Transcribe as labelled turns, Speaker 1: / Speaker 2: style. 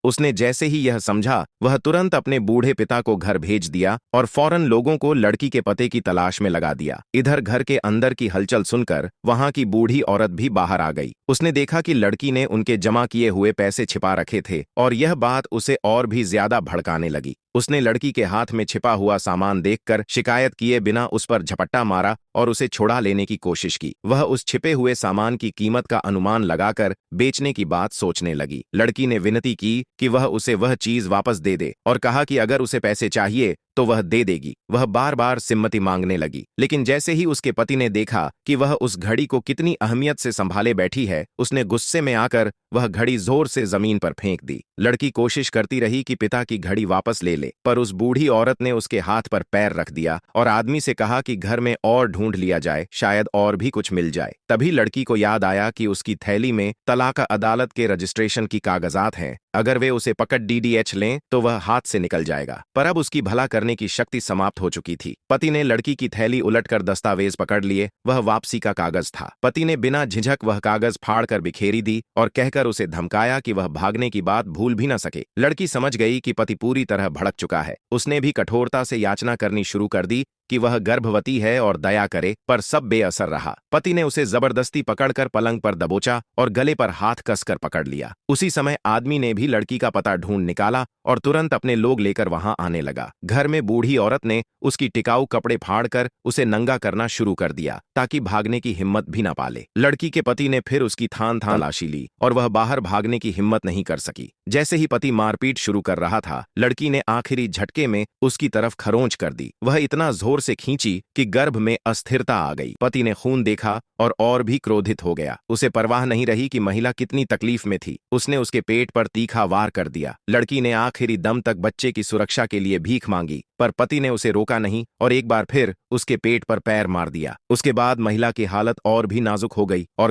Speaker 1: उसने जैसे ही यह समझा, वह तुरंत अपने बूढ़े पिता को घर भेज दिया और फौरन लोगों को लड़की के पते की तलाश में लगा दिया। इधर घर के अंदर की हलचल सुनकर वहां की बूढ़ी औरत भी बाहर आ गई। उसने देखा कि लड़की ने उनके जमा किए हुए पैसे छिपा रखे थे और यह बात उसे और भी ज्यादा भड़काने लगी। उसने लड़की के हाथ में छिपा हुआ सामान देखकर शिकायत किए बिना उस पर झपट्टा मारा और उसे छुड़ा लेने की कोशिश की। वह उस छिपे हुए सामान की कीमत का अनुमान लगाकर बेचने की बात सोचने लगी। लड़की ने विनती की कि वह उसे वह चीज वापस दे दे और कहा कि अगर उसे पैसे चाहिए तो वह दे देगी। वह बार बार सिम्मति मांगने लगी, लेकिन जैसे ही उसके पति ने देखा कि वह उस घड़ी को कितनी अहमियत से संभाले बैठी है, उसने गुस्से में आकर वह घड़ी जोर से जमीन पर फेंक दी। लड़की कोशिश करती रही कि पिता की घड़ी वापस ले ले, पर उस बूढ़ी औरत ने उसके हाथ पर पैर रख दिया और आदमी से कहा कि घर में और ढूंढ लिया जाए, शायद और भी कुछ मिल जाए। तभी लड़की को याद आया कि उसकी थैली में तलाक अदालत के रजिस्ट्रेशन की कागजात हैं। अगर वे उसे पकड़ डीडीएच लें तो वह हाथ से निकल जाएगा। पर अब उसकी भला करने की शक्ति समाप्त हो चुकी थी। पति ने लड़की की थैली उलटकर दस्तावेज पकड़ लिए। वह वापसी का कागज था। पति ने बिना झिझक वह कागज फाड़कर बिखेरी दी और कहकर उसे धमकाया कि वह भागने की बात भूल भी न सके। लड़की समझ गई कि पति पूरी तरह भड़क चुका है। उसने भी कठोरता से याचना करनी शुरू कर दी कि वह गर्भवती है और दया करे, पर सब बेअसर रहा। पति ने उसे जबरदस्ती पकड़कर पलंग पर दबोचा और गले पर हाथ कसकर पकड़ लिया। उसी समय आदमी ने भी लड़की का पता ढूंढ निकाला और तुरंत अपने लोग लेकर वहां आने लगा। घर में बूढ़ी औरत ने उसकी टिकाऊ कपड़े फाड़कर उसे नंगा करना शुरू कर दिया ताकि भागने की हिम्मत भी न पाले। लड़की के पति ने फिर उसकी थान तलाशी ली और वह बाहर भागने की हिम्मत नहीं कर सकी। जैसे ही पति मारपीट शुरू कर रहा था, लड़की ने आखिरी झटके में उसकी तरफ खरोंच कर दी। वह इतना जोर से खींची कि गर्भ में अस्थिरता आ गई। पति ने खून देखा और भी क्रोधित हो गया। उसे परवाह नहीं रही कि महिला कितनी तकलीफ में थी। उसने उसके पेट पर तीखा वार कर दिया। लड़की ने आखिरी दम तक बच्चे की सुरक्षा के लिए भीख मांगी, पर पति ने उसे रोका नहीं और एक बार फिर उसके पेट पर पैर मार दिया। उसके बाद महिला की हालत और भी नाजुक हो गई और